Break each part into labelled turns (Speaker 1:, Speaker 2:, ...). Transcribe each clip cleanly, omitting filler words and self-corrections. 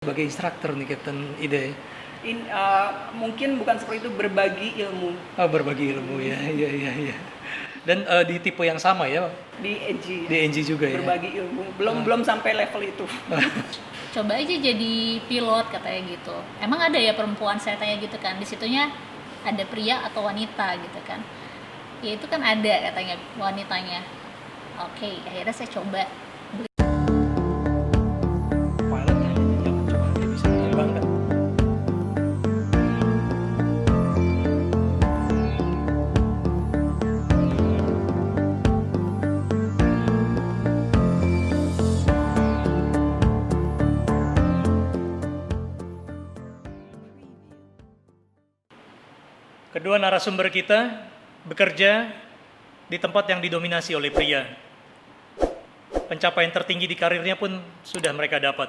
Speaker 1: Sebagai instruktur nih Captain Ida ya?
Speaker 2: Mungkin bukan seperti itu, berbagi ilmu
Speaker 1: Oh, berbagi ilmu ya, iya. Dan di tipe yang sama ya?
Speaker 2: di NG.
Speaker 1: Di NG juga ya?
Speaker 2: Berbagi ilmu, belum sampai level itu.
Speaker 3: Coba aja jadi pilot katanya gitu. Emang ada ya perempuan, saya tanya gitu kan, di situnya ada pria atau wanita gitu kan. Ya itu kan ada katanya wanitanya. Oke, akhirnya saya coba.
Speaker 1: Pilotnya jangan cuma dia bisa menerbangkan. Kedua narasumber kita bekerja di tempat yang didominasi oleh pria. Pencapaian tertinggi di karirnya pun sudah mereka dapat.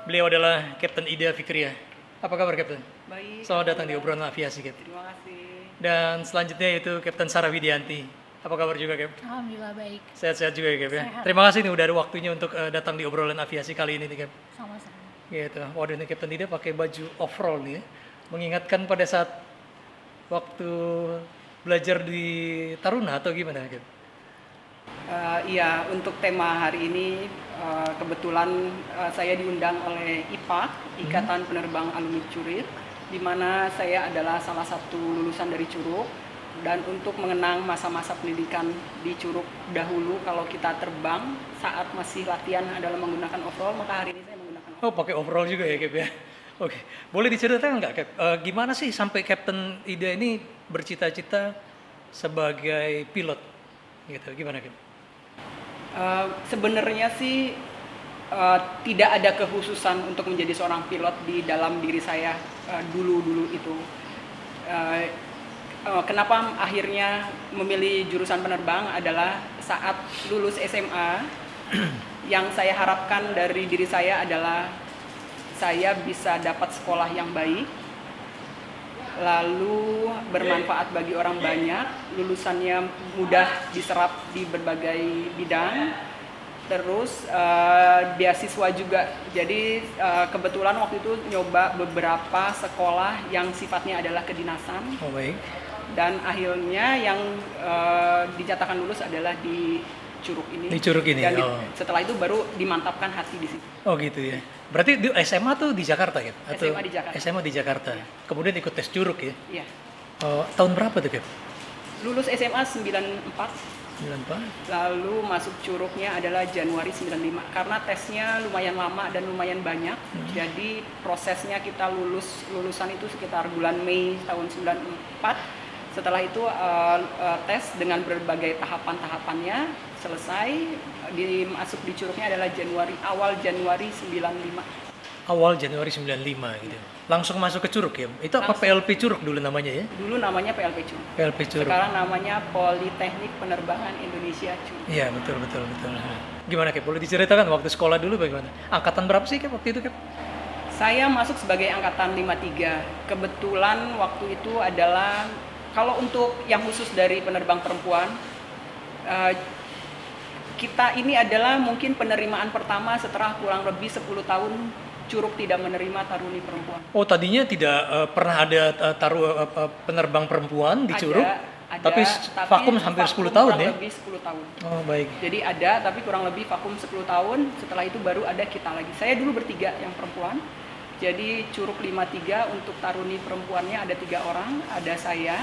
Speaker 1: Beliau adalah Captain Ida Fikriah. Apa kabar, Captain?
Speaker 2: Baik.
Speaker 1: Selamat datang di obrolan aviasi, Captain.
Speaker 2: Terima kasih.
Speaker 1: Dan selanjutnya yaitu Captain Sarah Widianti. Apa kabar juga, Cap?
Speaker 3: Alhamdulillah baik.
Speaker 1: Sehat-sehat juga ya, Cap ya.
Speaker 3: Sehat.
Speaker 1: Terima kasih nih udah ada waktunya untuk datang di obrolan aviasi kali ini nih, Cap.
Speaker 3: Sama-sama.
Speaker 1: Gitu. Waduh, ini Captain Ida pakai baju overall nih ya. Mengingatkan pada saat waktu belajar di Taruna atau gimana, Cap?
Speaker 2: Iya, untuk tema hari ini kebetulan saya diundang oleh IPA, Ikatan Penerbang Alumni Curug, di mana saya adalah salah satu lulusan dari Curug. Dan untuk mengenang masa-masa pendidikan di Curug dahulu, kalau kita terbang saat masih latihan adalah menggunakan overall, maka hari ini saya menggunakan overall.
Speaker 1: Oh, pakai overall juga ya, Cap ya? Oke, boleh diceritakan nggak, Cap? Gimana sih sampai Captain Ida ini bercita-cita sebagai pilot? Gitu, gimana, Cap?
Speaker 2: Sebenarnya sih tidak ada kekhususan untuk menjadi seorang pilot di dalam diri saya dulu itu. Kenapa akhirnya memilih jurusan penerbang adalah saat lulus SMA yang saya harapkan dari diri saya adalah saya bisa dapat sekolah yang baik, lalu bermanfaat bagi orang banyak, lulusannya mudah diserap di berbagai bidang, terus beasiswa juga. Jadi kebetulan waktu itu nyoba beberapa sekolah yang sifatnya adalah kedinasan.
Speaker 1: Oh, baik.
Speaker 2: Dan akhirnya yang dinyatakan lulus adalah di Curug ini.
Speaker 1: Di Curug ini,
Speaker 2: Dan
Speaker 1: oh.
Speaker 2: setelah itu baru dimantapkan hati di situ.
Speaker 1: Oh gitu ya. Berarti di SMA tuh di Jakarta, Cap? Atau
Speaker 2: SMA di Jakarta.
Speaker 1: SMA di Jakarta. Kemudian ikut tes Curug ya?
Speaker 2: Iya.
Speaker 1: Oh, tahun berapa tuh, Cap?
Speaker 2: Lulus SMA 94,
Speaker 1: 94?
Speaker 2: lalu masuk Curugnya adalah Januari 95. Karena tesnya lumayan lama dan lumayan banyak. Jadi prosesnya kita lulusan itu sekitar bulan Mei tahun 94. Setelah itu tes dengan berbagai tahapan-tahapannya selesai, masuk di Curugnya adalah awal Januari 95.
Speaker 1: Awal Januari 95 gitu. Langsung masuk ke Curug ya? Itu apa
Speaker 2: Langsung.
Speaker 1: PLP Curug dulu namanya ya?
Speaker 2: Dulu namanya PLP Curug.
Speaker 1: PLP Curug.
Speaker 2: Sekarang namanya Politeknik Penerbangan Indonesia Curug.
Speaker 1: Iya, betul. Gimana, Cap? Boleh diceritakan waktu sekolah dulu bagaimana? Angkatan berapa sih, Cap, waktu itu, Cap?
Speaker 2: Saya masuk sebagai angkatan 53. Kebetulan waktu itu adalah, kalau untuk yang khusus dari penerbang perempuan, kita ini adalah mungkin penerimaan pertama setelah kurang lebih 10 tahun Curug tidak menerima taruni perempuan.
Speaker 1: Oh, tadinya tidak pernah ada penerbang perempuan di Curug, tapi vakum hampir 10 tahun ya?
Speaker 2: Kurang lebih 10 tahun.
Speaker 1: Oh, baik.
Speaker 2: Jadi ada, tapi kurang lebih vakum 10 tahun, setelah itu baru ada kita lagi. Saya dulu bertiga yang perempuan, jadi Curug 53 untuk taruni perempuannya ada 3 orang, ada saya,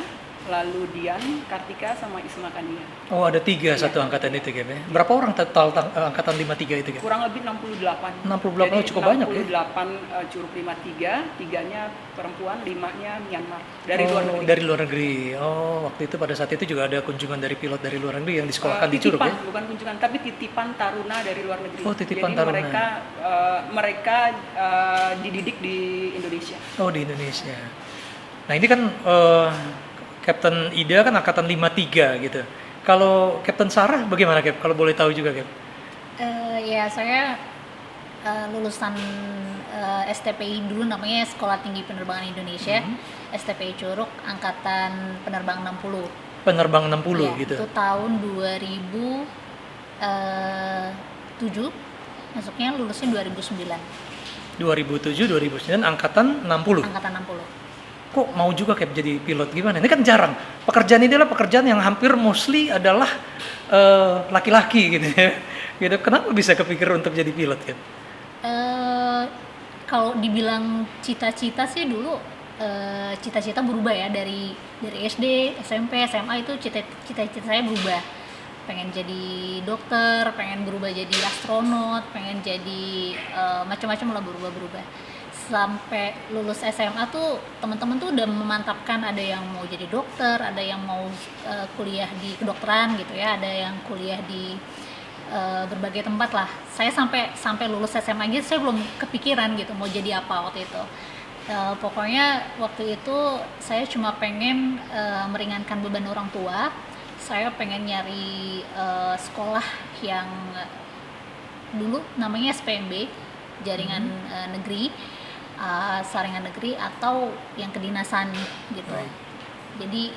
Speaker 2: lalu Dian, Kartika, sama Isma Kania.
Speaker 1: Oh, ada 3 satu angkatan itu, Cap ya? Berapa orang total angkatan 53 itu, Cap?
Speaker 2: Kurang lebih 68.
Speaker 1: 68,
Speaker 2: Jadi,
Speaker 1: cukup banyak ya?
Speaker 2: 68 Curug 53, 3-nya perempuan, 5-nya Myanmar. Dari luar negeri.
Speaker 1: Dari luar negeri. Oh, waktu itu pada saat itu juga ada kunjungan dari pilot dari luar negeri yang disekolahkan di Curug ya?
Speaker 2: Bukan kunjungan, tapi titipan taruna dari luar negeri.
Speaker 1: Oh, titipan
Speaker 2: Jadi
Speaker 1: taruna.
Speaker 2: mereka dididik di Indonesia.
Speaker 1: Oh, di Indonesia. Nah, ini kan Captain Ida kan angkatan 53 gitu. Kalau Captain Sarah bagaimana, Cap? Kalau boleh tahu juga, Cap?
Speaker 3: Ya saya lulusan STPI dulu, namanya Sekolah Tinggi Penerbangan Indonesia. STPI Curug angkatan penerbang 60.
Speaker 1: Penerbang 60
Speaker 3: Ya,
Speaker 1: gitu.
Speaker 3: itu tahun 2007. Masuknya lulusnya 2009.
Speaker 1: 2007, 2009 angkatan 60.
Speaker 3: angkatan 60.
Speaker 1: Kok mau juga kayak jadi pilot gimana? Ini kan jarang. Pekerjaan ini adalah pekerjaan yang hampir mostly adalah laki-laki gitu ya. Gitu. Kenapa bisa kepikir untuk jadi pilot kan?
Speaker 3: Kalau dibilang cita-cita sih dulu cita-cita berubah ya dari SD, SMP, SMA itu cita-cita saya berubah. Pengen jadi dokter, pengen berubah jadi astronot, pengen jadi macam-macam lah berubah-berubah. Sampai lulus SMA tuh teman-teman tuh udah memantapkan, ada yang mau jadi dokter, ada yang mau kuliah di kedokteran gitu ya, ada yang kuliah di berbagai tempat lah. Saya sampai lulus SMA gitu saya belum kepikiran gitu mau jadi apa waktu itu. Pokoknya waktu itu saya cuma pengen meringankan beban orang tua. Saya pengen nyari sekolah yang dulu namanya SPMB, jaringan negeri, saringan negeri atau yang kedinasan gitu. Jadi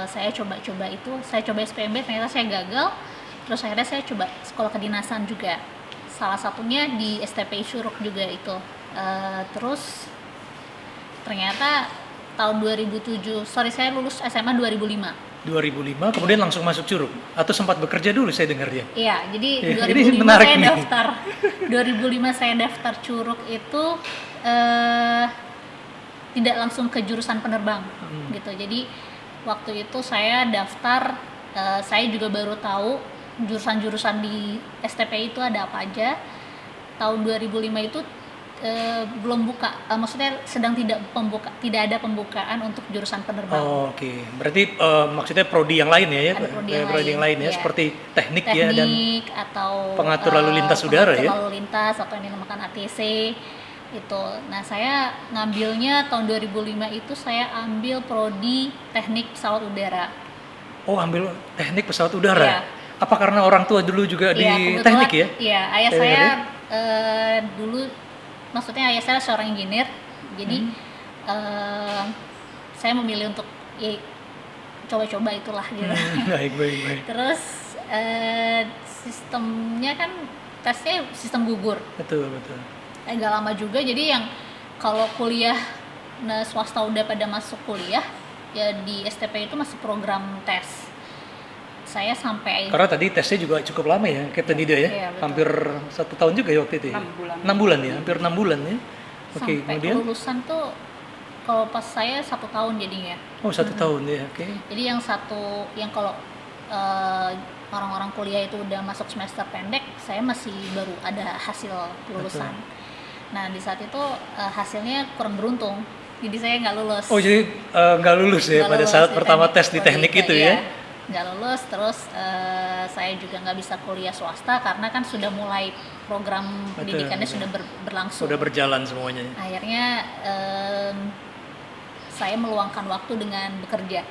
Speaker 3: saya coba itu, saya coba SPMB, ternyata saya gagal. Terus akhirnya saya coba sekolah kedinasan juga. Salah satunya di STPI Curug juga itu. Terus ternyata tahun 2007, saya lulus SMA 2005.
Speaker 1: 2005 kemudian langsung masuk Curug atau sempat bekerja dulu saya dengar dia.
Speaker 3: Iya, jadi
Speaker 1: Ya,
Speaker 3: 2005
Speaker 1: ini menarik
Speaker 3: saya
Speaker 1: nih.
Speaker 3: daftar. 2005 saya daftar Curug itu tidak langsung ke jurusan penerbang gitu. Jadi waktu itu saya daftar, saya juga baru tahu jurusan-jurusan di STPI itu ada apa aja. Tahun 2005 itu belum buka, maksudnya sedang tidak ada pembukaan untuk jurusan penerbang.
Speaker 1: Oh, oke. Berarti maksudnya prodi yang lain ya?
Speaker 3: Ada prodi yang
Speaker 1: lain ya,
Speaker 3: iya.
Speaker 1: seperti teknik ya dan
Speaker 3: atau
Speaker 1: pengatur lalu lintas udara ya?
Speaker 3: lalu lintas atau yang dinamakan ATC itu. Nah, saya ngambilnya tahun 2005 itu saya ambil prodi teknik pesawat udara.
Speaker 1: Oh, ambil teknik pesawat udara.
Speaker 3: Iya.
Speaker 1: Apa karena orang tua dulu juga di
Speaker 3: Kebetulan,
Speaker 1: teknik ya?
Speaker 3: Iya, ayah
Speaker 1: Saya
Speaker 3: saya
Speaker 1: dengar
Speaker 3: dulu, maksudnya ayah saya seorang engineer, jadi saya memilih untuk coba-coba itulah gitu.
Speaker 1: Baik.
Speaker 3: Terus sistemnya kan tesnya sistem gugur,
Speaker 1: Betul.
Speaker 3: agak lama juga. Jadi yang kalau kuliah swasta udah pada masuk kuliah, ya di STP itu masih program tes. Saya sampai
Speaker 1: Karena tadi tesnya juga cukup lama ya, Captain Ida ya?
Speaker 3: Iya, betul.
Speaker 1: Hampir 1 tahun juga ya waktu itu ya?
Speaker 2: 6 bulan.
Speaker 1: 6 bulan ya, hampir 6 bulan ya? Oke,
Speaker 3: sampai
Speaker 1: kemudian?
Speaker 3: kelulusan tuh kalau pas saya 1 tahun jadinya.
Speaker 1: Oh, 1 tahun ya, oke.
Speaker 3: Jadi yang kalau orang-orang kuliah itu udah masuk semester pendek, saya masih baru ada hasil kelulusan. Nah, di saat itu hasilnya kurang beruntung, jadi saya nggak lulus.
Speaker 1: Oh, jadi nggak lulus ya
Speaker 3: Nggak
Speaker 1: pada
Speaker 3: lulus
Speaker 1: saat
Speaker 3: di
Speaker 1: pertama tes di teknik itu
Speaker 3: iya,
Speaker 1: ya?
Speaker 3: nggak lulus. Terus saya juga nggak bisa kuliah swasta karena kan sudah mulai program pendidikannya sudah berlangsung.
Speaker 1: Sudah berjalan semuanya.
Speaker 3: Akhirnya saya meluangkan waktu dengan bekerja.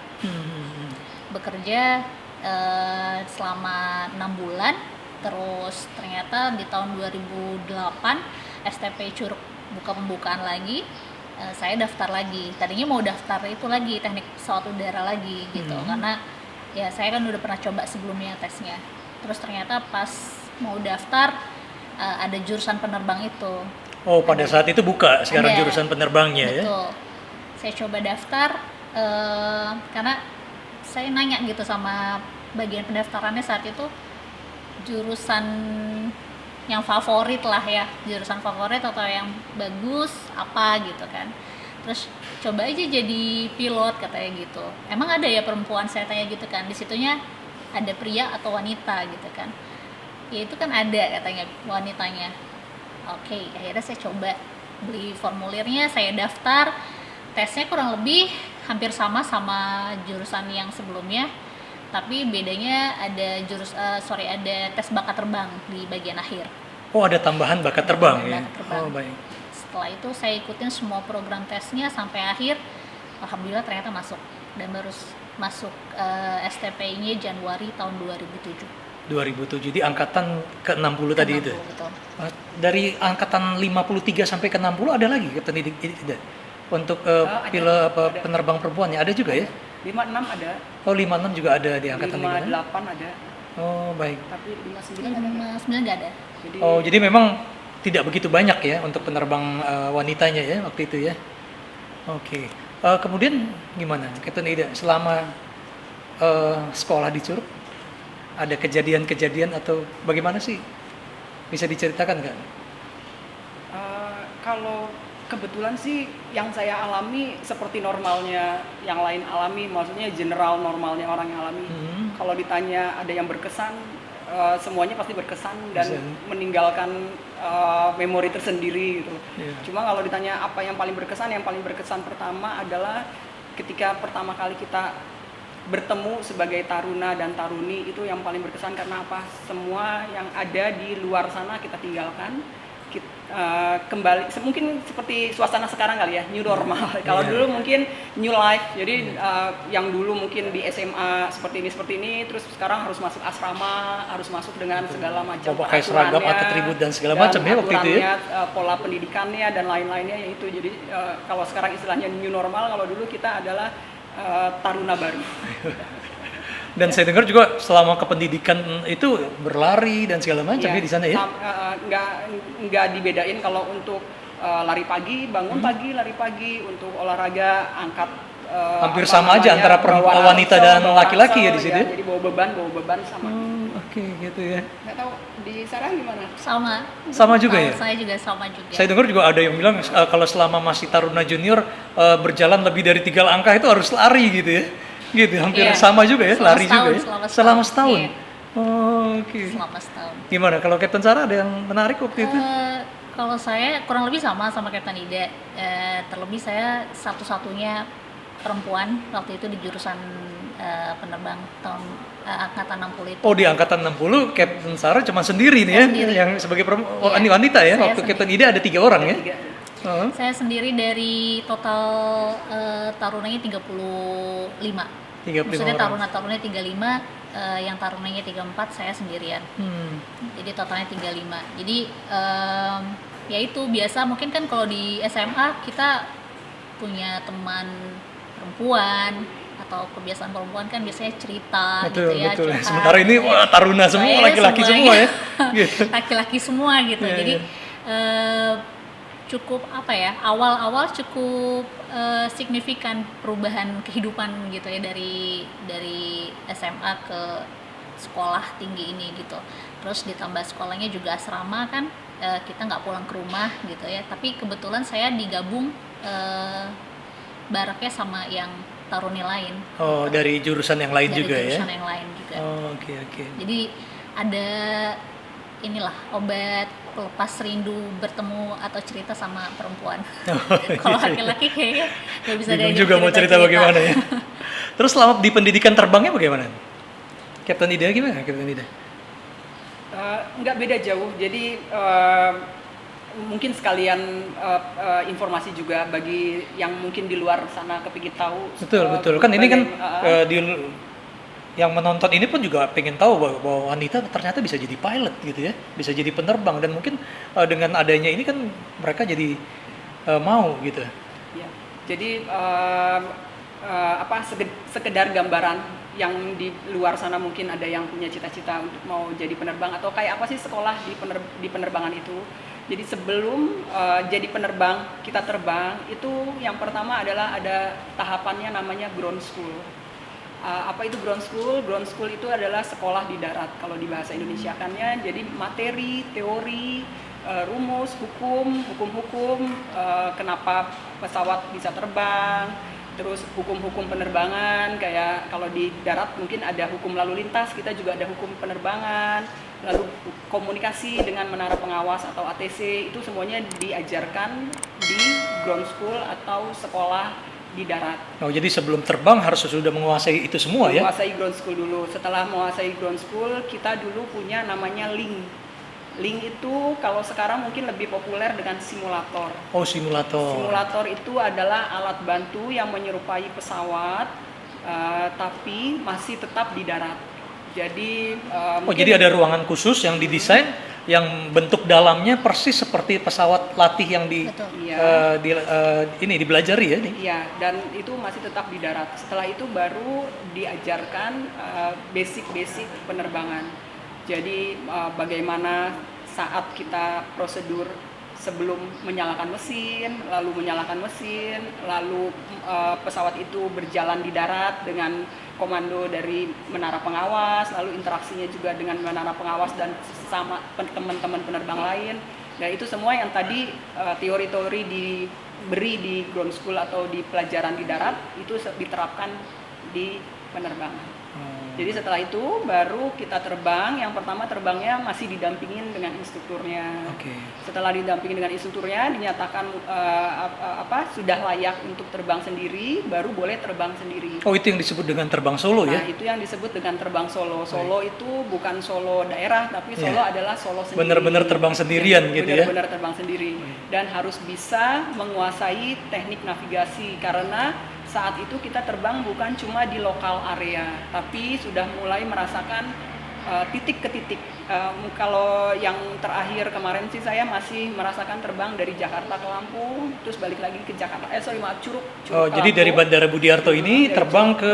Speaker 3: Bekerja selama 6 bulan. Terus ternyata di tahun 2008 STP Curug buka pembukaan lagi. Saya daftar lagi. Tadinya mau daftar itu lagi, teknik pesawat udara lagi gitu. Karena ya saya kan udah pernah coba sebelumnya tesnya. Terus ternyata pas mau daftar ada jurusan penerbang itu.
Speaker 1: Oh, pada saat itu buka sekarang
Speaker 3: Ada.
Speaker 1: jurusan penerbangnya ya?
Speaker 3: Betul. Saya coba daftar karena saya nanya gitu sama bagian pendaftarannya saat itu, jurusan yang favorit lah ya, jurusan favorit atau yang bagus apa gitu kan. Terus coba aja jadi pilot katanya gitu. Emang ada ya perempuan, saya tanya gitu kan. Di situnya ada pria atau wanita gitu kan. Ya itu kan ada katanya wanitanya. Oke, akhirnya saya coba beli formulirnya, saya daftar. Tesnya kurang lebih hampir sama jurusan yang sebelumnya, tapi bedanya ada ada tes bakat terbang di bagian akhir.
Speaker 1: Oh, ada tambahan bakat terbang ya?
Speaker 3: Bakat terbang.
Speaker 1: Oh, baik.
Speaker 3: Setelah itu saya ikutin semua program tesnya sampai akhir. Alhamdulillah ternyata masuk, dan baru masuk STPI-nya Januari tahun 2007.
Speaker 1: 2007 di angkatan ke-60 tadi itu.
Speaker 3: Betul.
Speaker 1: Dari angkatan 53 sampai ke 60 ada lagi Captain Ida? Tidak. Untuk
Speaker 2: Ada.
Speaker 1: penerbang perempuannya ada juga ya?
Speaker 2: 56 ada,
Speaker 1: Oh, 56 juga ada di angkatan 56.
Speaker 2: 58 ada,
Speaker 1: Oh, baik.
Speaker 2: tapi 59 ada.
Speaker 3: 59 nggak ada.
Speaker 2: Jadi
Speaker 1: Oh, jadi memang tidak begitu banyak ya untuk penerbang wanitanya ya waktu itu ya. Oke. Kemudian gimana, Kapten Ida, selama sekolah di Curug ada kejadian-kejadian atau bagaimana sih? Bisa diceritakan nggak?
Speaker 2: Kalau kebetulan sih yang saya alami seperti normalnya yang lain alami, maksudnya general normalnya orang yang alami. Kalau ditanya ada yang berkesan, semuanya pasti berkesan dan meninggalkan memori tersendiri gitu. Cuma kalau ditanya apa yang paling berkesan pertama adalah ketika pertama kali kita bertemu sebagai taruna dan taruni, itu yang paling berkesan karena apa? Semua yang ada di luar sana kita tinggalkan. Kembali mungkin seperti suasana sekarang kali ya, new normal. Kalau dulu mungkin new life, jadi yang dulu mungkin di SMA seperti ini, terus sekarang harus masuk asrama, harus masuk dengan segala macam
Speaker 1: pakai seragam, atribut dan segala macam ya waktu itu ya,
Speaker 2: pola pendidikannya dan lain-lainnya itu. Jadi kalau sekarang istilahnya new normal, kalau dulu kita adalah taruna baru.
Speaker 1: Dan saya dengar juga selama kependidikan itu berlari dan segala macam ya di sana ya.
Speaker 2: Nggak dibedain kalau untuk lari pagi, bangun pagi, lari pagi, untuk olahraga angkat
Speaker 1: hampir sama aja antara wanita dan laki-laki ya di situ.
Speaker 2: Jadi bawa beban sama.
Speaker 1: Oke, gitu ya.
Speaker 2: Nggak tahu di Sarah gimana?
Speaker 1: Sama juga ya.
Speaker 3: Saya juga sama juga.
Speaker 1: Saya dengar juga ada yang bilang kalau selama masih taruna junior berjalan lebih dari 3 langkah itu harus lari gitu ya. Gitu, hampir sama juga ya, lari juga ya. Selama setahun.
Speaker 3: Iya.
Speaker 1: Oke.
Speaker 3: Selama setahun.
Speaker 1: Gimana kalau Kapten Sarah ada yang menarik waktu itu?
Speaker 3: Kalau saya kurang lebih sama Kapten Ida. Terlebih saya satu-satunya perempuan waktu itu di jurusan penerbang tahun angkatan 60 itu.
Speaker 1: Oh, di angkatan 60 Kapten Sarah cuma sendiri nih ya, yang sebagai wanita ya. Waktu Kapten Ida ada 3 orang ya.
Speaker 3: Saya sendiri dari total tarunanya 35. Maksudnya taruna-tarunanya 35, yang tarunanya 34, saya sendirian. Jadi totalnya 35. Jadi ya itu biasa, mungkin kan kalau di SMA kita punya teman perempuan atau kebiasaan perempuan kan biasanya cerita
Speaker 1: betul,
Speaker 3: gitu ya.
Speaker 1: Betul.
Speaker 3: Curhat,
Speaker 1: sementara ini wah, taruna semua, laki-laki semua ya. Gitu.
Speaker 3: Laki-laki semua gitu. Jadi cukup awal-awal cukup signifikan perubahan kehidupan gitu ya, dari SMA ke sekolah tinggi ini gitu. Terus ditambah sekolahnya juga asrama kan, kita nggak pulang ke rumah gitu ya, tapi kebetulan saya digabung baraknya sama yang taruni lain.
Speaker 1: Oh, dari jurusan yang lain juga ya?
Speaker 3: Dari jurusan yang lain juga.
Speaker 1: Oh, oke.
Speaker 3: Jadi ada obat pelepas rindu bertemu atau cerita sama perempuan. Kalau laki-laki kayaknya nggak bisa diajak
Speaker 1: juga mau cerita bagaimana ya. Terus selama di pendidikan terbangnya bagaimana? Kapten Ida gimana, Kapten Ida?
Speaker 2: Nggak beda jauh. Jadi mungkin sekalian informasi juga bagi yang mungkin di luar sana kepingin tahu.
Speaker 1: Betul. Kan ini kan yang menonton ini pun juga pengen tahu bahwa wanita ternyata bisa jadi pilot gitu ya, bisa jadi penerbang, dan mungkin dengan adanya ini kan mereka jadi mau gitu.
Speaker 2: Ya, jadi sekedar gambaran yang di luar sana mungkin ada yang punya cita-cita untuk mau jadi penerbang atau kayak apa sih sekolah di penerbangan itu. Jadi sebelum jadi penerbang, kita terbang itu yang pertama adalah ada tahapannya namanya ground school. Apa itu ground school? Ground school itu adalah sekolah di darat kalau di bahasa Indonesiakannya. Jadi materi, teori, rumus, hukum, kenapa pesawat bisa terbang, terus hukum-hukum penerbangan, kayak kalau di darat mungkin ada hukum lalu lintas, kita juga ada hukum penerbangan, lalu komunikasi dengan menara pengawas atau ATC, itu semuanya diajarkan di ground school atau sekolah di darat.
Speaker 1: Oh, jadi sebelum terbang harus sudah menguasai itu semua ya?
Speaker 2: Menguasai ground school dulu. Setelah menguasai ground school, kita dulu punya namanya LING. LING itu kalau sekarang mungkin lebih populer dengan simulator.
Speaker 1: Oh, simulator.
Speaker 2: Simulator itu adalah alat bantu yang menyerupai pesawat, tapi masih tetap di darat. Jadi
Speaker 1: jadi ada ruangan khusus yang didesain yang bentuk dalamnya persis seperti pesawat latih yang dibelajari ya?
Speaker 2: Iya, dan itu masih tetap di darat. Setelah itu baru diajarkan basic penerbangan. Jadi bagaimana saat kita prosedur sebelum menyalakan mesin, lalu pesawat itu berjalan di darat dengan komando dari menara pengawas, lalu interaksinya juga dengan menara pengawas dan sesama teman-teman penerbang lain. Dan itu semua yang tadi teori-teori diberi di ground school atau di pelajaran di darat itu diterapkan di penerbangan. Jadi setelah itu baru kita terbang. Yang pertama terbangnya masih didampingin dengan instrukturnya. Setelah didampingin dengan instrukturnya dinyatakan sudah layak untuk terbang sendiri, baru boleh terbang sendiri.
Speaker 1: Oh, itu yang disebut dengan terbang solo ya?
Speaker 2: Nah, itu yang disebut dengan terbang solo. Solo itu bukan solo daerah, tapi solo adalah solo sendiri.
Speaker 1: Benar-benar terbang sendirian gitu ya?
Speaker 2: Benar-benar terbang sendiri. Dan harus bisa menguasai teknik navigasi, karena saat itu kita terbang bukan cuma di lokal area, tapi sudah mulai merasakan titik ke titik. Kalau yang terakhir kemarin sih saya masih merasakan terbang dari Jakarta ke Lampung, terus balik lagi ke Jakarta. Curug
Speaker 1: jadi dari Bandara Budi Harto ini terbang ke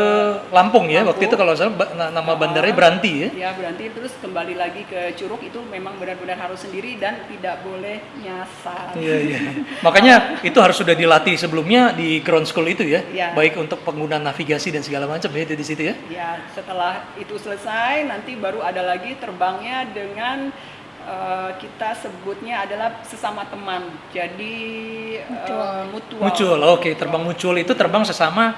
Speaker 1: Lampung ya? Waktu itu kalau salah nama bandaranya Branti ya?
Speaker 2: Ya, Branti, terus kembali lagi ke Curug. Itu memang benar-benar harus sendiri dan tidak boleh nyasar.
Speaker 1: Iya. Makanya itu harus sudah dilatih sebelumnya di ground school itu ya? Baik untuk penggunaan navigasi dan segala macam ya di situ ya? Ya,
Speaker 2: setelah itu selesai nanti baru ada lagi terbangnya dengan kita sebutnya adalah sesama teman. Jadi
Speaker 1: mutual. Oke, terbang mutual itu terbang sesama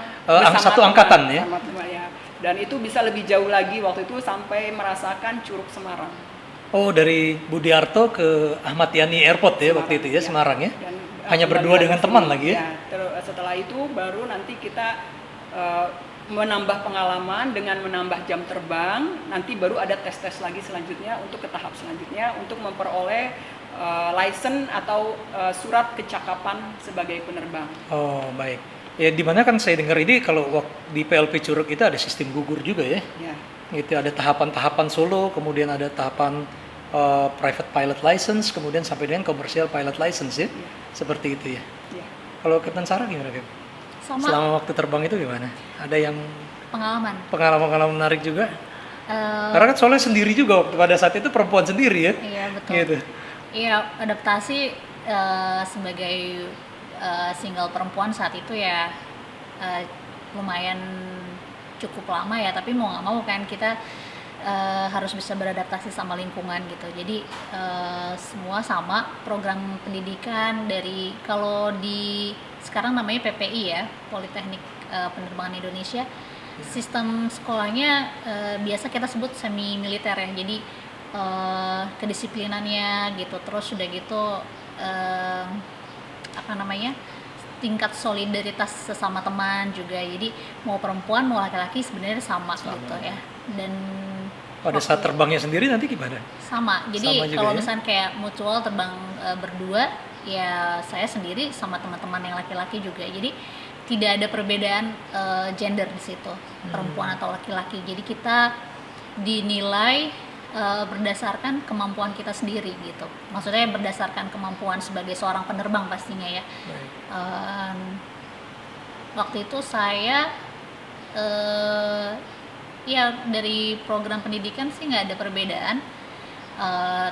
Speaker 1: satu angkatan ya.
Speaker 2: Teman, ya. Dan itu bisa lebih jauh lagi waktu itu sampai merasakan Curug Semarang.
Speaker 1: Oh, dari Budi Harto ke Ahmad Yani Airport ya Semarang, waktu itu ya, Semarang ya. Dan hanya berdua dengan teman lagi ya.
Speaker 2: Setelah itu baru nanti kita menambah pengalaman dengan menambah jam terbang. Nanti baru ada tes-tes lagi selanjutnya untuk ke tahap selanjutnya untuk memperoleh license atau surat kecakapan sebagai penerbang.
Speaker 1: Oh, baik. Ya, dimana kan saya dengar ini kalau di PLP Curug itu ada sistem gugur juga ya? Ya. Gitu, ada tahapan-tahapan solo, kemudian ada tahapan private pilot license, kemudian sampai dengan commercial pilot license ya? Seperti itu ya? Ya. Kalau Kapten Sarah gimana, Kep? Selama waktu terbang itu gimana? Ada yang pengalaman menarik juga? Karena kan soalnya sendiri juga waktu pada saat itu perempuan sendiri ya?
Speaker 3: Iya, betul.
Speaker 1: Gitu.
Speaker 3: Iya, adaptasi sebagai single perempuan saat itu ya lumayan cukup lama ya, tapi mau nggak mau kan kita harus bisa beradaptasi sama lingkungan gitu. Jadi semua sama program pendidikan dari, kalau di sekarang namanya PPI ya, Politeknik Penerbangan Indonesia. Sistem sekolahnya biasa kita sebut semi militer ya. Jadi kedisiplinannya gitu, terus udah gitu tingkat solidaritas sesama teman juga. Jadi mau perempuan mau laki-laki sebenarnya sama gitu ya. Dan
Speaker 1: pada saat terbangnya sendiri nanti gimana?
Speaker 3: Sama. Jadi kalau misalnya kayak mutual terbang berdua, ya saya sendiri sama teman-teman yang laki-laki juga. Jadi tidak ada perbedaan gender di situ, perempuan atau laki-laki. Jadi kita dinilai berdasarkan kemampuan kita sendiri gitu. Maksudnya berdasarkan kemampuan sebagai seorang penerbang pastinya ya. Waktu itu saya ya dari program pendidikan sih nggak ada perbedaan.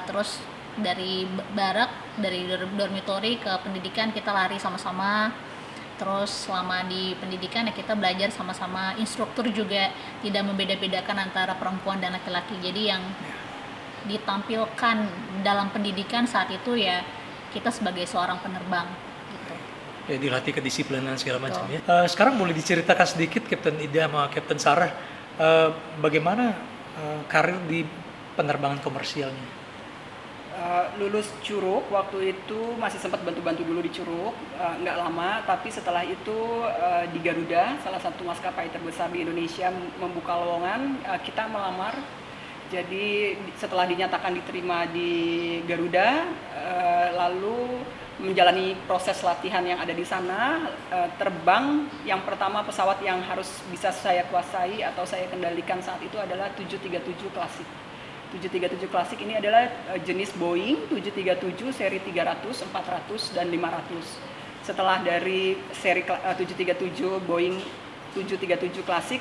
Speaker 3: Terus dari barak, dari dormitory ke pendidikan kita lari sama-sama. Terus selama di pendidikan ya kita belajar sama-sama, instruktur juga tidak membeda-bedakan antara perempuan dan laki-laki. Jadi yang ditampilkan dalam pendidikan saat itu ya kita sebagai seorang penerbang gitu.
Speaker 1: Ya, dilatih kedisiplinan segala macam ya. Sekarang boleh diceritakan sedikit Kapten Ida sama Kapten Sarah bagaimana karir di penerbangan komersialnya?
Speaker 2: Lulus Curug waktu itu masih sempat bantu-bantu dulu di Curug, nggak lama, tapi setelah itu di Garuda, salah satu maskapai terbesar di Indonesia membuka lowongan, kita melamar. Jadi setelah dinyatakan diterima di Garuda, lalu menjalani proses latihan yang ada di sana, terbang. Yang pertama pesawat yang harus bisa saya kuasai atau saya kendalikan saat itu adalah 737 Klasik. 737 Klasik ini adalah jenis Boeing 737 seri 300, 400, dan 500. Setelah dari seri 737 Boeing 737 Klasik,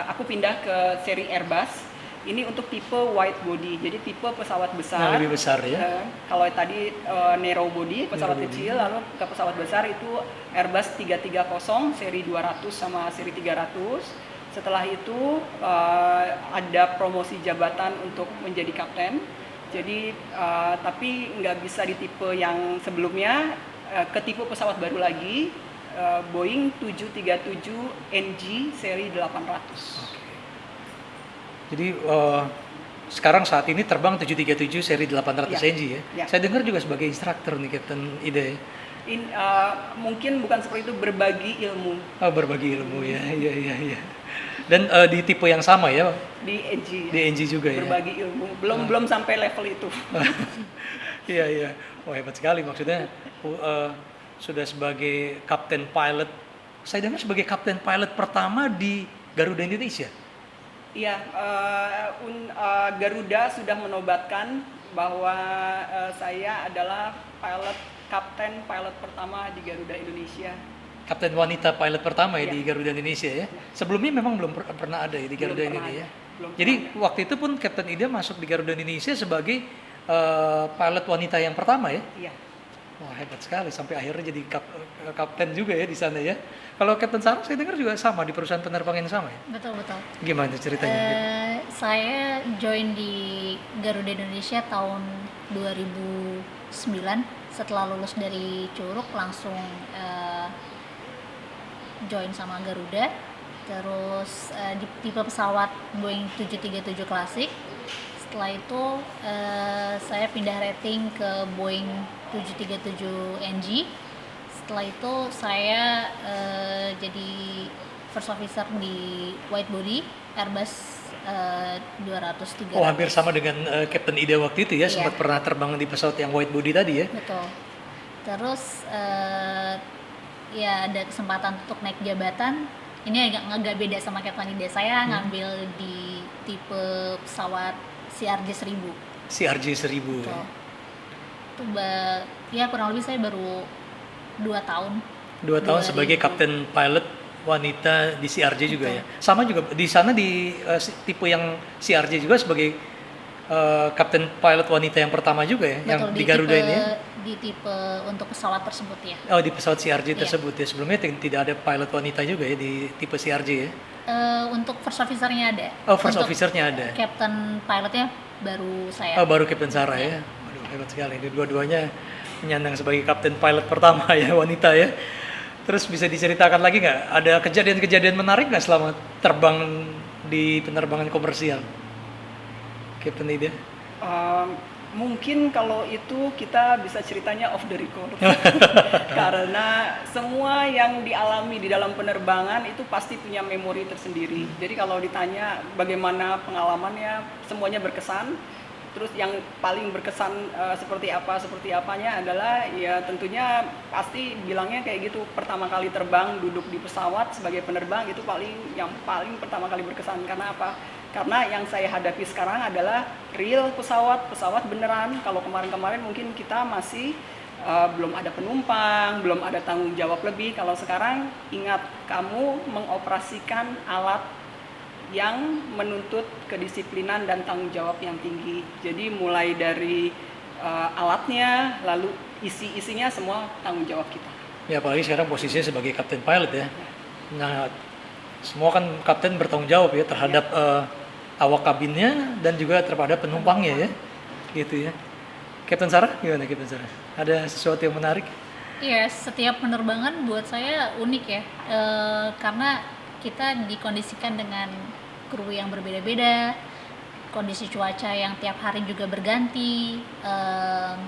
Speaker 2: aku pindah ke seri Airbus Ini untuk tipe wide body, jadi tipe pesawat besar.
Speaker 1: Yang lebih besar ya.
Speaker 2: Kalau tadi narrow body, pesawat
Speaker 1: Narrow body.
Speaker 2: kecil, lalu ke pesawat besar itu Airbus 330 seri 200 sama seri 300. Setelah itu ada promosi jabatan untuk menjadi kapten. Jadi tapi nggak bisa di tipe yang sebelumnya, ke tipe pesawat baru lagi, Boeing 737 NG seri 800.
Speaker 1: Jadi sekarang saat ini terbang 737 seri 800
Speaker 2: Ya.
Speaker 1: NG ya.
Speaker 2: Ya.
Speaker 1: Saya dengar juga sebagai instruktur nih Kapten Ida.
Speaker 2: Mungkin bukan seperti itu, berbagi ilmu
Speaker 1: Oh, berbagi ilmu ya. Iya. Dan di tipe yang sama ya,
Speaker 2: di NG.
Speaker 1: di NG juga ya.
Speaker 2: Berbagi ilmu, belum sampai level itu.
Speaker 1: Iya. Wah, hebat sekali, maksudnya sudah sebagai kapten pilot. Saya dengar sebagai kapten pilot pertama di Garuda Indonesia.
Speaker 2: Iya, Garuda sudah menobatkan bahwa saya adalah kapten pilot pertama di Garuda Indonesia.
Speaker 1: Kapten wanita pilot pertama ya
Speaker 2: Iya.
Speaker 1: di Garuda Indonesia ya. Sebelumnya memang belum pernah ada ya di Garuda
Speaker 2: Belum pernah
Speaker 1: ini ya.
Speaker 2: ada. Belum
Speaker 1: Jadi
Speaker 2: pernah
Speaker 1: waktu itu pun Kapten Ida masuk di Garuda Indonesia sebagai pilot wanita yang pertama ya.
Speaker 2: Iya.
Speaker 1: Wah, hebat sekali sampai akhirnya jadi kapten juga ya di sana ya. Kalau Kapten Sarah saya dengar juga sama di perusahaan penerbangan yang sama ya.
Speaker 3: Betul.
Speaker 1: Gimana ceritanya?
Speaker 3: Saya join di Garuda Indonesia tahun 2009. Setelah lulus dari Curug langsung join sama Garuda. Terus di tipe pesawat Boeing 737 Classic. Setelah itu saya pindah rating ke Boeing 737 NG. Setelah itu saya jadi first officer di wide body Airbus 200-300.
Speaker 1: Oh, hampir sama dengan Kapten Ida waktu itu ya,
Speaker 3: Iya.
Speaker 1: sempat pernah terbang di pesawat yang wide body tadi ya.
Speaker 3: Betul. Terus ya ada kesempatan untuk naik jabatan. Ini agak beda sama Kapten Ida. Saya ngambil di tipe pesawat CRJ 1000.
Speaker 1: CRJ 1000.
Speaker 3: Betul. Itu ya kurang lebih saya baru 2 tahun.
Speaker 1: 2 tahun sebagai
Speaker 3: 2000.
Speaker 1: kapten pilot wanita di CRJ juga
Speaker 3: Betul.
Speaker 1: ya. Sama juga di sana di tipe yang CRJ juga sebagai kapten pilot wanita yang pertama juga ya, yang
Speaker 3: Betul,
Speaker 1: di Garuda
Speaker 3: tipe,
Speaker 1: ini ya.
Speaker 3: di tipe untuk pesawat tersebut ya.
Speaker 1: Oh, di pesawat CRJ
Speaker 3: Iya.
Speaker 1: tersebut ya. Sebelumnya tidak ada pilot wanita juga ya di tipe CRJ ya.
Speaker 3: Untuk first officer-nya ada.
Speaker 1: Oh, first
Speaker 3: Untuk
Speaker 1: officer-nya ada.
Speaker 3: Captain pilotnya baru saya.
Speaker 1: Oh, baru Kapten Sarah ya. Waduh, hebat sekali. Ini dua-duanya menyandang sebagai kapten pilot pertama ya, wanita ya. Terus bisa diceritakan lagi nggak? Ada kejadian-kejadian menarik nggak selama terbang di penerbangan komersial? Kapten Ida?
Speaker 2: Mungkin kalau itu kita bisa ceritanya off the record. Karena semua yang dialami di dalam penerbangan itu pasti punya memori tersendiri. Jadi kalau ditanya bagaimana pengalamannya, semuanya berkesan. Terus yang paling berkesan seperti apanya adalah ya tentunya pasti bilangnya kayak gitu, pertama kali terbang duduk di pesawat sebagai penerbang itu yang paling pertama kali berkesan. Karena apa? Karena yang saya hadapi sekarang adalah real pesawat beneran. Kalau kemarin-kemarin mungkin kita masih belum ada penumpang, belum ada tanggung jawab lebih. Kalau sekarang ingat, kamu mengoperasikan alat yang menuntut kedisiplinan dan tanggung jawab yang tinggi. Jadi mulai dari alatnya, lalu isi-isinya semua tanggung jawab kita.
Speaker 1: Ya, apalagi sekarang posisinya sebagai kapten pilot ya. Nah, semua kan kapten bertanggung jawab ya terhadap awak kabinnya dan juga terhadap penumpangnya ya. Gitu ya. Kapten Sarah, gimana Kapten Sarah? Ada sesuatu yang menarik?
Speaker 3: Iya, setiap penerbangan buat saya unik ya, karena kita dikondisikan dengan kru yang berbeda-beda, kondisi cuaca yang tiap hari juga berganti,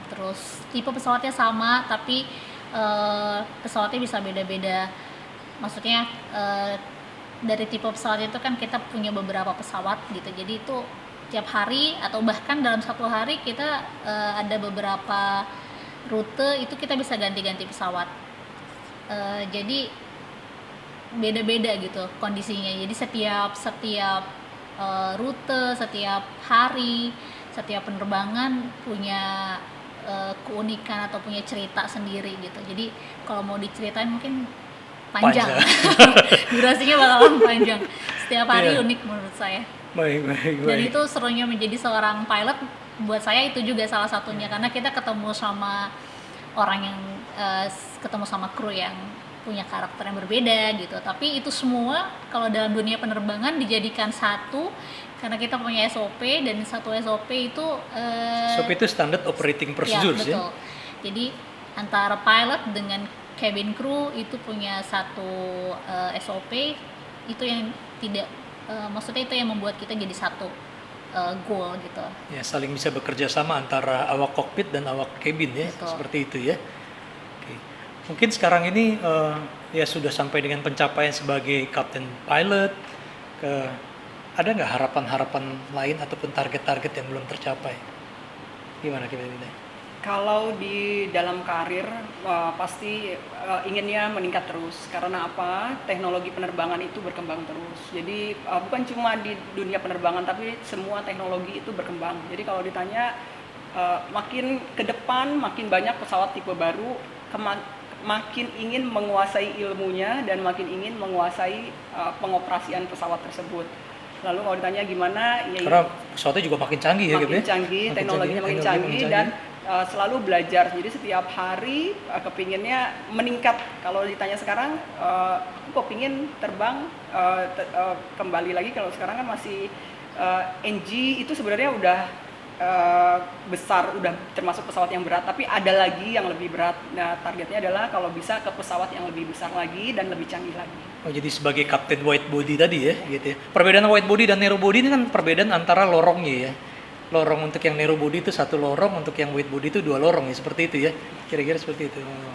Speaker 3: terus tipe pesawatnya sama tapi pesawatnya bisa beda-beda. Maksudnya dari tipe pesawat itu kan kita punya beberapa pesawat gitu, jadi itu tiap hari atau bahkan dalam satu hari kita ada beberapa rute itu kita bisa ganti-ganti pesawat. Jadi beda-beda gitu kondisinya. Jadi setiap rute, setiap hari, setiap penerbangan punya keunikan atau punya cerita sendiri gitu. Jadi kalau mau diceritain mungkin panjang. Durasinya bakalan panjang. Setiap hari
Speaker 1: Iya.
Speaker 3: unik menurut saya.
Speaker 1: Baik, baik,
Speaker 3: Dan
Speaker 1: baik.
Speaker 3: itu serunya menjadi seorang pilot buat saya itu juga salah satunya, karena kita ketemu sama orang yang ketemu sama kru yang punya karakter yang berbeda gitu. Tapi itu semua kalau dalam dunia penerbangan dijadikan satu karena kita punya SOP, dan satu SOP itu
Speaker 1: SOP itu standard operating procedures ya.
Speaker 3: betul. Jadi antara pilot dengan cabin crew itu punya satu SOP, itu yang tidak maksudnya itu yang membuat kita jadi satu goal gitu.
Speaker 1: Ya, saling bisa bekerja sama antara awak kokpit dan awak cabin ya,
Speaker 3: Betul.
Speaker 1: seperti itu ya. Oke. Mungkin sekarang ini ya sudah sampai dengan pencapaian sebagai kapten pilot. Ada nggak harapan-harapan lain ataupun target-target yang belum tercapai? Gimana kira-kira?
Speaker 2: Kalau di dalam karir pasti inginnya meningkat terus, karena apa? Teknologi penerbangan itu berkembang terus. Jadi bukan cuma di dunia penerbangan, tapi semua teknologi itu berkembang. Jadi kalau ditanya makin ke depan makin banyak pesawat tipe baru, makin ingin menguasai ilmunya dan makin ingin menguasai pengoperasian pesawat tersebut. Lalu kalau ditanya gimana, ya
Speaker 1: Karena pesawatnya juga makin canggih ya, Gap,
Speaker 2: makin
Speaker 1: ya?
Speaker 2: canggih, teknologinya makin canggih, dan selalu belajar. Jadi setiap hari kepinginnya meningkat. Kalau ditanya sekarang, aku kepingin terbang kembali lagi. Kalau sekarang kan masih NG itu sebenarnya udah besar, udah termasuk pesawat yang berat, tapi ada lagi yang lebih berat. Nah, targetnya adalah kalau bisa ke pesawat yang lebih besar lagi dan lebih canggih lagi.
Speaker 1: Oh, jadi sebagai kapten wide body tadi ya, gitu ya. Perbedaan wide body dan narrow body ini kan perbedaan antara lorongnya ya. Lorong untuk yang narrow body itu satu lorong, untuk yang wide body itu dua lorong ya, seperti itu ya. Kira-kira seperti itu. Oh.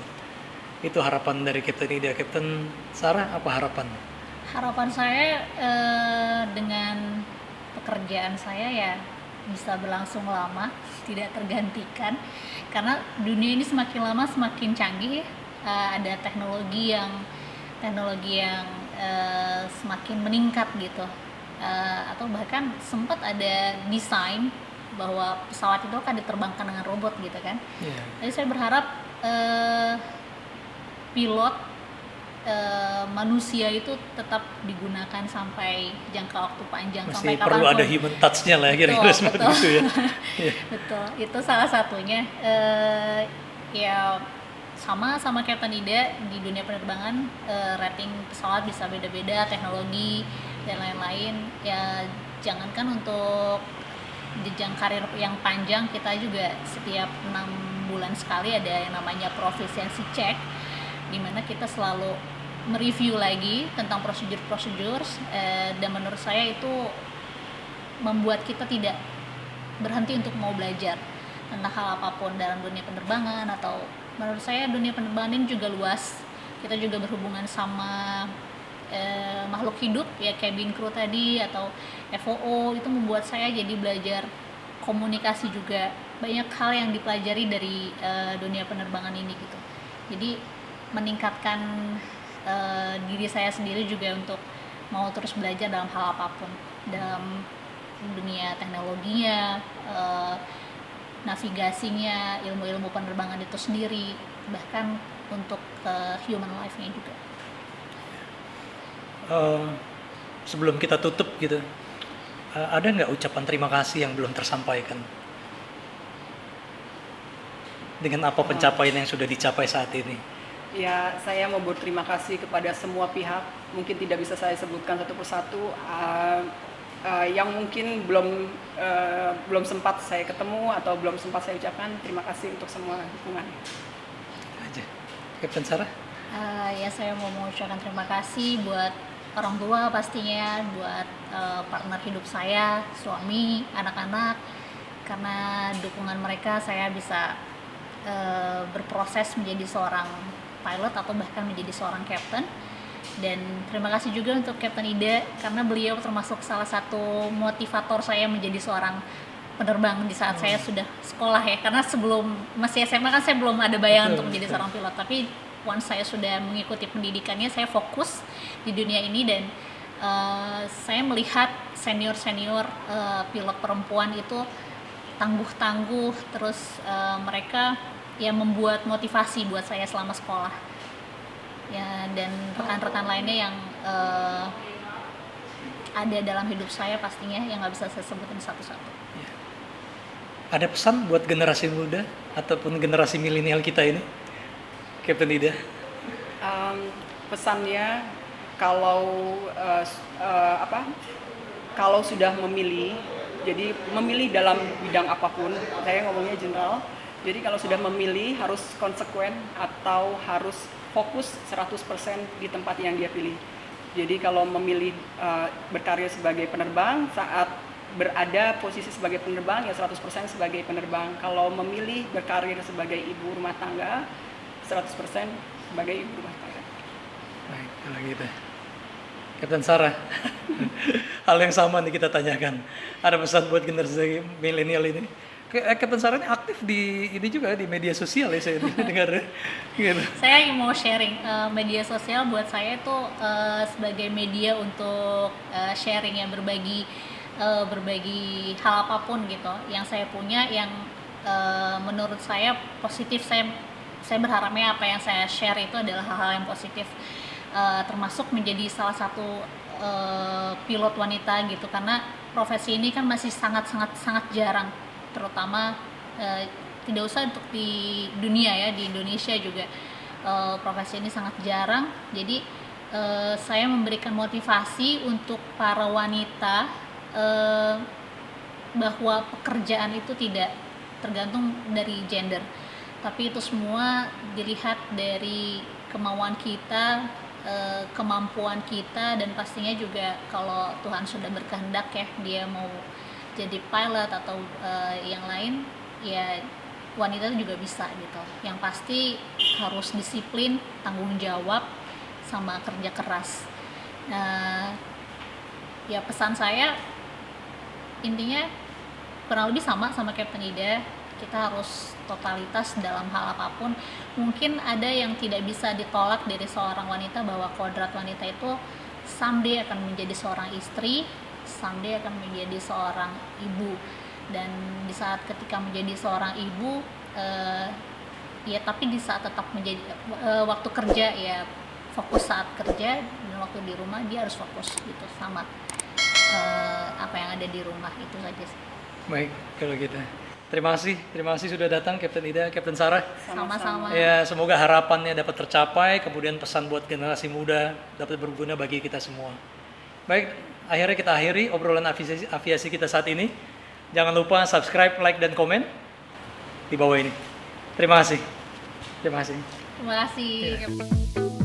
Speaker 1: Itu harapan dari Kapten Ida. Kapten Sarah, apa harapan?
Speaker 3: Harapan saya dengan pekerjaan saya ya bisa berlangsung lama, tidak tergantikan, karena dunia ini semakin lama semakin canggih. Ada teknologi yang semakin meningkat gitu, atau bahkan sempat ada desain bahwa pesawat itu akan diterbangkan dengan robot gitu kan.
Speaker 1: Yeah.
Speaker 3: Jadi saya berharap pilot manusia itu tetap digunakan sampai jangka waktu panjang, sampai
Speaker 1: Masih perlu
Speaker 3: kapanpun.
Speaker 1: ada human touch-nya lah, kira-kira seperti
Speaker 3: Betul.
Speaker 1: itu ya. Iya.
Speaker 3: Betul, itu salah satunya. Ya sama Captain Ida, di dunia penerbangan rating pesawat bisa beda-beda, teknologi dan lain-lain. Ya jangankan untuk jenjang karir yang panjang, kita juga setiap 6 bulan sekali ada yang namanya proficiency check, di mana kita selalu mereview lagi tentang prosedur-prosedur, dan menurut saya itu membuat kita tidak berhenti untuk mau belajar tentang hal apapun dalam dunia penerbangan. Atau menurut saya dunia penerbangan ini juga luas, kita juga berhubungan sama makhluk hidup ya, cabin crew tadi atau FOO. Itu membuat saya jadi belajar komunikasi juga, banyak hal yang dipelajari dari dunia penerbangan ini gitu. Jadi meningkatkan diri saya sendiri juga untuk mau terus belajar dalam hal apapun, dalam dunia teknologinya, navigasinya, ilmu-ilmu penerbangan itu sendiri, bahkan untuk human life-nya juga.
Speaker 1: Sebelum kita tutup gitu, ada nggak ucapan terima kasih yang belum tersampaikan dengan apa pencapaian yang sudah dicapai saat ini?
Speaker 2: Ya, saya mau berterima kasih kepada semua pihak. Mungkin tidak bisa saya sebutkan satu persatu, yang mungkin belum sempat saya ketemu atau belum sempat saya ucapkan. Terima kasih untuk semua dukungan.
Speaker 1: Aja, Kapten Sarah.
Speaker 3: Ya saya mau mengucapkan terima kasih buat orang tua pastinya, buat partner hidup saya, suami, anak-anak, karena dukungan mereka saya bisa berproses menjadi seorang pilot atau bahkan menjadi seorang captain. Dan terima kasih juga untuk Kapten Ida, karena beliau termasuk salah satu motivator saya menjadi seorang penerbang di saat saya sudah sekolah ya, karena sebelum masih SMA kan saya belum ada bayangan untuk menjadi seorang pilot, tapi once saya sudah mengikuti pendidikannya, saya fokus di dunia ini. Dan saya melihat senior-senior pilot perempuan itu tangguh-tangguh, terus mereka yang membuat motivasi buat saya selama sekolah ya, dan rekan-rekan lainnya yang ada dalam hidup saya pastinya yang nggak bisa saya sebutin satu-satu.
Speaker 1: Ada pesan buat generasi muda ataupun generasi milenial kita ini, Captain Ida?
Speaker 2: Pesannya kalau kalau sudah memilih, jadi memilih dalam bidang apapun, saya ngomongnya general. Jadi kalau sudah memilih harus konsekuen atau harus fokus 100% di tempat yang dia pilih. Jadi kalau memilih berkarir sebagai penerbang, saat berada posisi sebagai penerbang ya 100% sebagai penerbang. Kalau memilih berkarir sebagai ibu rumah tangga, 100% sebagai ibu rumah tangga.
Speaker 1: Baik, kalau gitu. Captain Sarah, hal yang sama nih kita tanyakan. Ada pesan buat generasi milenial ini? Captain Sarah ini aktif di ini juga di media sosial ya, saya dengar. Gitu.
Speaker 3: Saya mau sharing media sosial buat saya itu sebagai media untuk sharing, ya, berbagi hal apapun gitu yang saya punya, yang menurut saya positif. Saya berharapnya apa yang saya share itu adalah hal-hal yang positif, termasuk menjadi salah satu pilot wanita gitu, karena profesi ini kan masih sangat jarang, terutama tidak usah untuk di dunia ya, di Indonesia juga profesi ini sangat jarang. Jadi saya memberikan motivasi untuk para wanita bahwa pekerjaan itu tidak tergantung dari gender, tapi itu semua dilihat dari kemauan kita, kemampuan kita, dan pastinya juga kalau Tuhan sudah berkehendak ya, dia mau jadi pilot atau yang lain, ya wanita juga bisa gitu. Yang pasti harus disiplin, tanggung jawab, sama kerja keras. Ya pesan saya intinya kurang lebih sama Captain Ida. Kita harus totalitas dalam hal apapun. Mungkin ada yang tidak bisa ditolak dari seorang wanita, bahwa kodrat wanita itu someday akan menjadi seorang istri, someday akan menjadi seorang ibu. Dan di saat ketika menjadi seorang ibu, ya tapi di saat tetap menjadi waktu kerja ya fokus saat kerja, dan waktu di rumah dia harus fokus gitu sama apa yang ada di rumah. Itu saja sih.
Speaker 1: Baik, kalau gitu. Terima kasih sudah datang Captain Ida, Captain Sarah.
Speaker 3: Sama-sama.
Speaker 1: Ya, semoga harapannya dapat tercapai, kemudian pesan buat generasi muda dapat berguna bagi kita semua. Baik, akhirnya kita akhiri obrolan aviasi kita saat ini. Jangan lupa subscribe, like, dan komen di bawah ini. Terima kasih.
Speaker 3: Terima kasih.
Speaker 1: Ya.